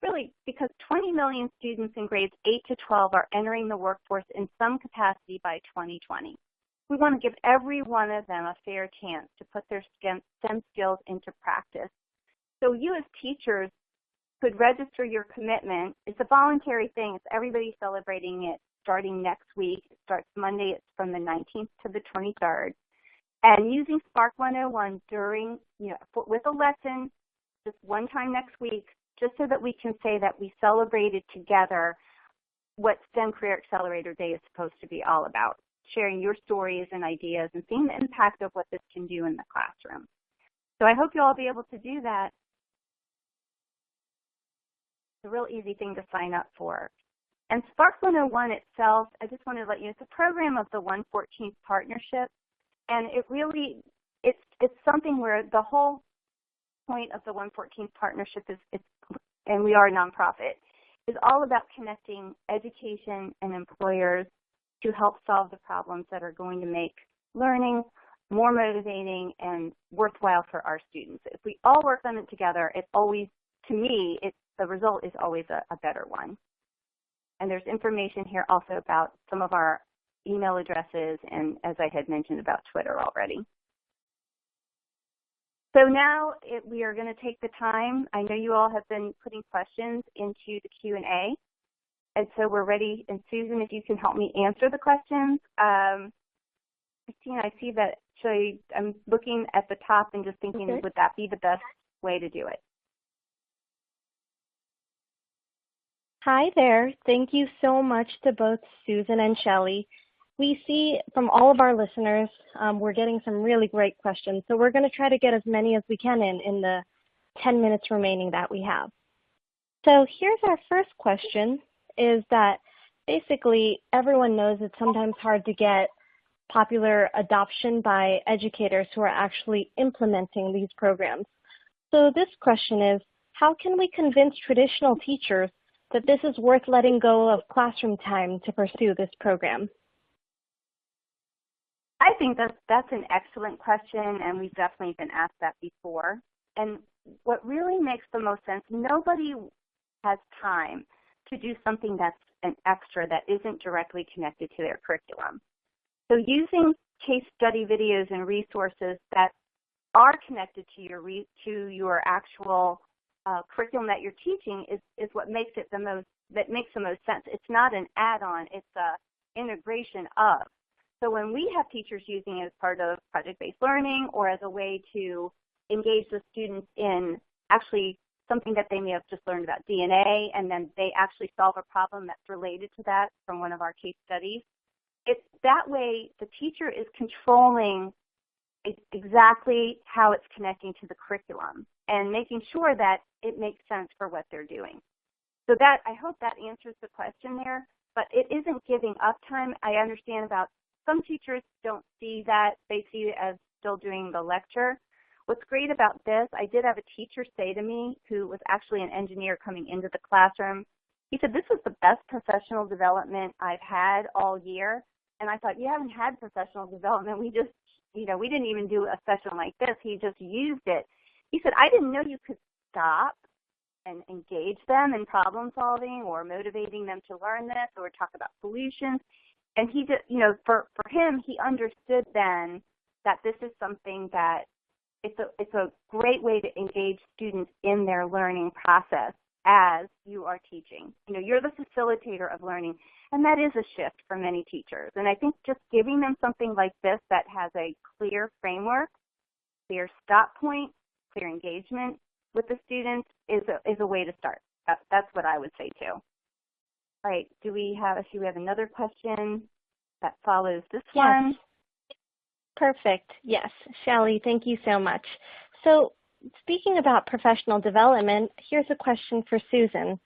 Really, because 20 million students in grades 8 to 12 are entering the workforce in some capacity by 2020. We want to give every one of them a fair chance to put their STEM skills into practice. So you as teachers could register your commitment. It's a voluntary thing. It's everybody celebrating it starting next week. It starts Monday. It's from the 19th to the 23rd. And using Spark 101 during, you know, with a lesson just one time next week, just so that we can say that we celebrated together what STEM Career Accelerator Day is supposed to be all about, sharing your stories and ideas and seeing the impact of what this can do in the classroom. So I hope you'll all be able to do that. It's a real easy thing to sign up for. And Spark 101 itself, I just wanted to let you know, it's a program of the 114th Partnership. And it really, it's something where the whole point of the 114th Partnership is, and we are a nonprofit, is all about connecting education and employers to help solve the problems that are going to make learning more motivating and worthwhile for our students. If we all work on it together, it always, to me, the result is always a better one. And there's information here also about some of our email addresses and, as I had mentioned, about Twitter already. So now we are going to take the time. I know you all have been putting questions into the Q&A, and so we're ready. And Susan, if you can help me answer the questions. Christine, I see that. I'm looking at the top and just thinking, would that be the best way to do it? Hi there. Thank you so much to both Susan and Shelley. We see from all of our listeners, we're getting some really great questions. So we're going to try to get as many as we can in the 10 minutes remaining that we have. So here's our first question, is that basically everyone knows it's sometimes hard to get popular adoption by educators who are actually implementing these programs. So this question is, how can we convince traditional teachers that this is worth letting go of classroom time to pursue this program? I think that's an excellent question, and we've definitely been asked that before. And what really makes the most sense, nobody has time to do something that's an extra that isn't directly connected to their curriculum. So using case study videos and resources that are connected to your actual curriculum that you're teaching is what makes it the most sense. It's not an add-on, it's a integration of. So when we have teachers using it as part of project-based learning or as a way to engage the students in actually something that they may have just learned about DNA, and then they actually solve a problem that's related to that from one of our case studies, it's that way the teacher is controlling exactly how it's connecting to the curriculum and making sure that it makes sense for what they're doing. So that, I hope that answers the question there, but it isn't giving up time. I understand about some teachers don't see that. They see it as still doing the lecture. What's great about this, I did have a teacher say to me, who was actually an engineer coming into the classroom, he said, this is the best professional development I've had all year. And I thought, you haven't had professional development. We just, we didn't even do a session like this. He just used it. He said, I didn't know you could stop and engage them in problem solving or motivating them to learn this or talk about solutions. And he just, for him, he understood then that this is something that it's a great way to engage students in their learning process as you are teaching. You're the facilitator of learning, and that is a shift for many teachers. And I think just giving them something like this that has a clear framework, clear stop point, clear engagement with the students is a way to start. That's what I would say too. All right, do we have another question that follows this one? Perfect. Yes, Shelley, thank you so much. So speaking about professional development, here's a question for Susan.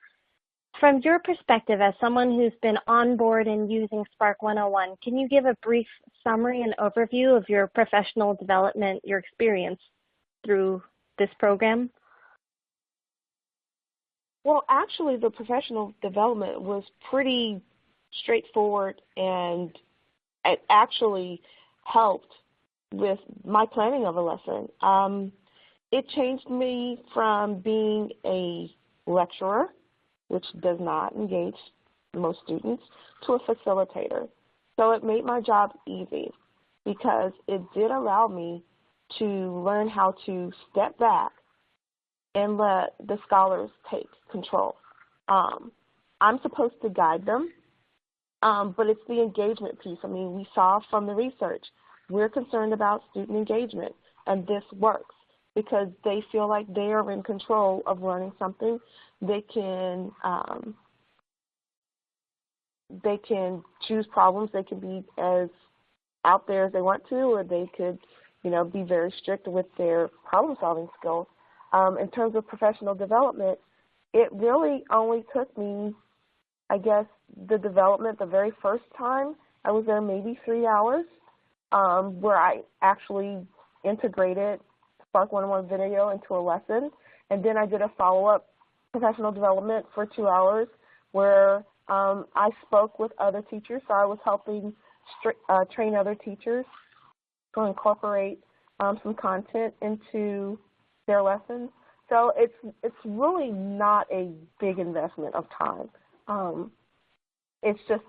From your perspective as someone who's been on board and using Spark 101, can you give a brief summary and overview of your professional development, your experience through this program? Well, actually, the professional development was pretty straightforward, and it actually helped with my planning of a lesson. It changed me from being a lecturer, which does not engage most students, to a facilitator. So it made my job easy because it did allow me to learn how to step back and let the scholars take control. I'm supposed to guide them, but it's the engagement piece. I mean, we saw from the research, we're concerned about student engagement, and this works because they feel like they are in control of learning something. They can choose problems. They can be as out there as they want to, or they could, be very strict with their problem-solving skills. In terms of professional development, it really only took me, I guess, the development the very first time. I was there maybe 3 hours, where I actually integrated Spark 101 video into a lesson, and then I did a follow-up professional development for 2 hours where I spoke with other teachers, so I was helping train other teachers. to incorporate some content into their lessons. So it's really not a big investment of time. It's just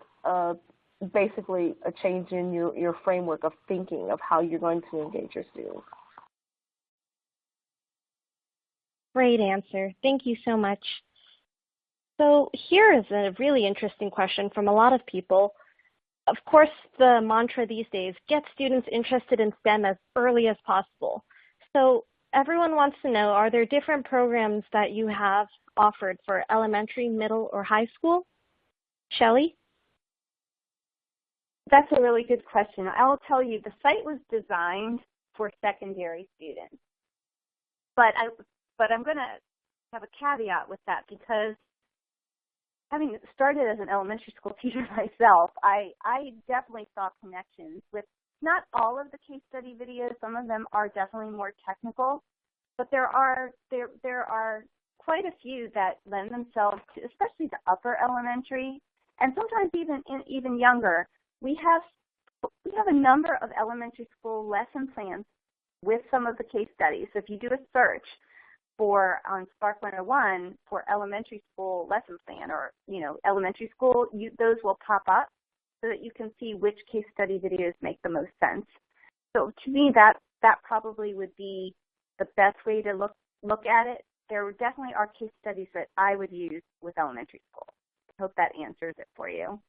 basically a change in your framework of thinking of how you're going to engage your students. Great answer. Thank you so much. So here is a really interesting question from a lot of people. Of course, the mantra these days, get students interested in STEM as early as possible. So everyone wants to know, are there different programs that you have offered for elementary, middle, or high school? Shelley? That's a really good question. I'll tell you, the site was designed for secondary students. But I'm going to have a caveat with that, because having started as an elementary school teacher myself, I definitely saw connections with not all of the case study videos. Some of them are definitely more technical, but there are quite a few that lend themselves to, especially the upper elementary, and sometimes even younger. We have a number of elementary school lesson plans with some of the case studies. So if you do a search on Spark 101 for elementary school lesson plan, or elementary school, those will pop up so that you can see which case study videos make the most sense. So to me, that probably would be the best way to look at it. There definitely are case studies that I would use with elementary school. I hope that answers it for you.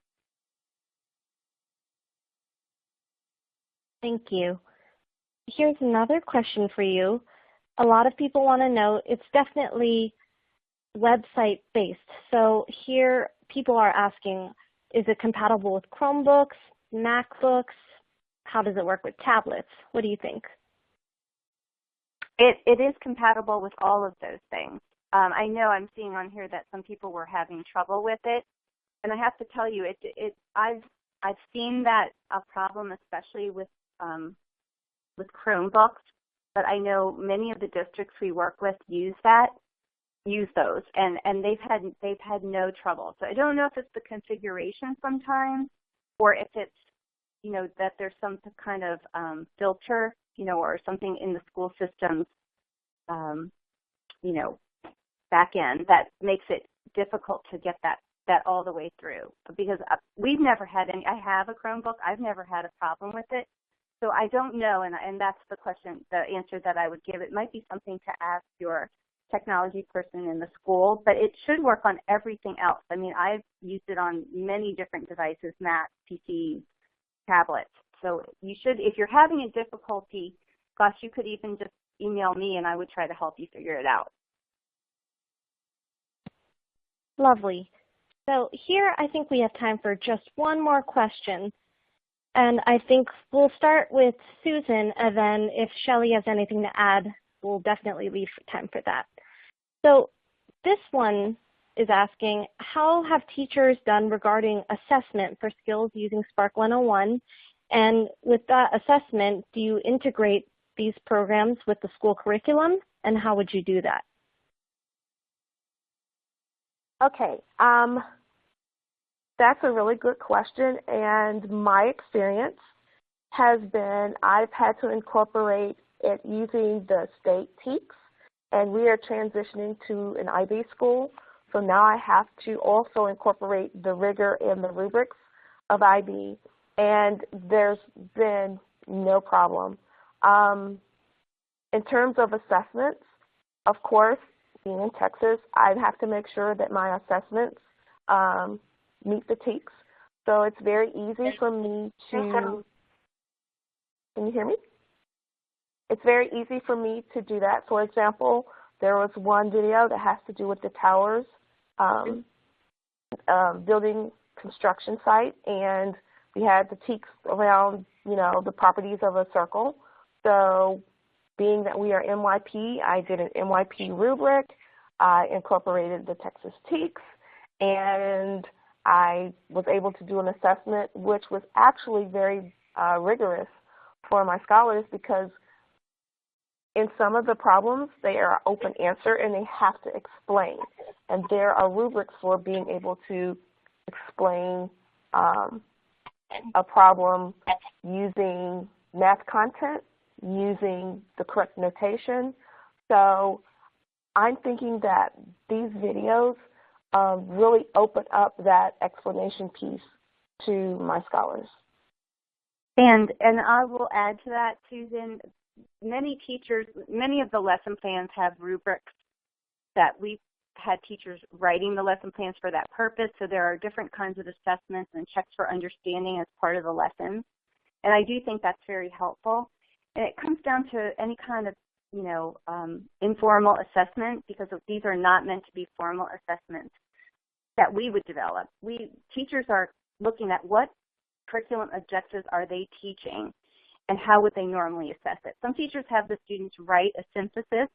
Thank you. Here's another question for you. A lot of people want to know, it's definitely website-based. So here people are asking, is it compatible with Chromebooks, MacBooks? How does it work with tablets? What do you think? It is compatible with all of those things. I know I'm seeing on here that some people were having trouble with it, and I have to tell you, I've seen that a problem, especially with Chromebooks. But I know many of the districts we work with use those, and they've had no trouble. So I don't know if it's the configuration sometimes, or if it's that there's some kind of filter, or something in the school system's back end that makes it difficult to get that all the way through. Because we've never had any. I have a Chromebook. I've never had a problem with it. So I don't know, and that's the answer that I would give. It might be something to ask your technology person in the school, but it should work on everything else. I mean, I've used it on many different devices, Macs, PCs, tablets. So you should, if you're having a difficulty, gosh, you could even just email me and I would try to help you figure it out. Lovely. So here I think we have time for just one more question. And I think we'll start with Susan, and then if Shelley has anything to add, we'll definitely leave time for that. So this one is asking, how have teachers done regarding assessment for skills using Spark 101? And with that assessment, do you integrate these programs with the school curriculum? And how would you do that? Okay. That's a really good question, and my experience has been I've had to incorporate it using the state TEKS, and we are transitioning to an IB school, so now I have to also incorporate the rigor and the rubrics of IB, and there's been no problem. In terms of assessments, of course, being in Texas, I have to make sure that my assessments meet the TEKS. So it's very easy for me to, can you hear me? It's very easy for me to do that. For example, there was one video that has to do with the towers building construction site, and we had the TEKS around, the properties of a circle. So being that we are NYP, I did an NYP rubric. I incorporated the Texas TEKS, and I was able to do an assessment which was actually very rigorous for my scholars, because in some of the problems they are open answer and they have to explain. And there are rubrics for being able to explain a problem using math content using the correct notation. So I'm thinking that these videos really open up that explanation piece to my scholars. And I will add to that, Susan, many teachers, many of the lesson plans have rubrics that we've had teachers writing the lesson plans for that purpose. So there are different kinds of assessments and checks for understanding as part of the lesson. And I do think that's very helpful. And it comes down to any kind of, informal assessment, because these are not meant to be formal assessments that we would develop. Teachers are looking at what curriculum objectives are they teaching and how would they normally assess it. Some teachers have the students write a synthesis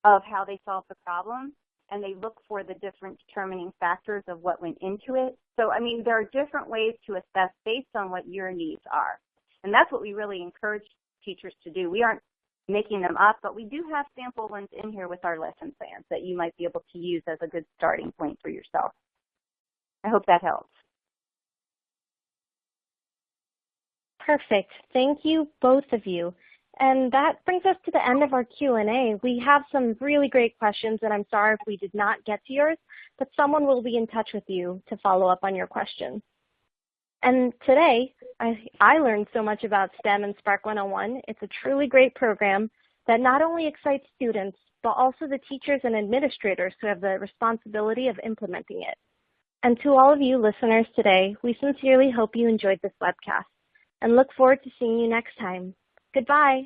of how they solved the problem, and they look for the different determining factors of what went into it. So, I mean, there are different ways to assess based on what your needs are. And that's what we really encourage teachers to do. We aren't making them up, but we do have sample ones in here with our lesson plans that you might be able to use as a good starting point for yourself. I hope that helps. Perfect. Thank you, both of you. And that brings us to the end of our Q&A. We have some really great questions, and I'm sorry if we did not get to yours, but someone will be in touch with you to follow up on your questions. And today, I learned so much about STEM and Spark 101. It's a truly great program that not only excites students, but also the teachers and administrators who have the responsibility of implementing it. And to all of you listeners today, we sincerely hope you enjoyed this webcast and look forward to seeing you next time. Goodbye.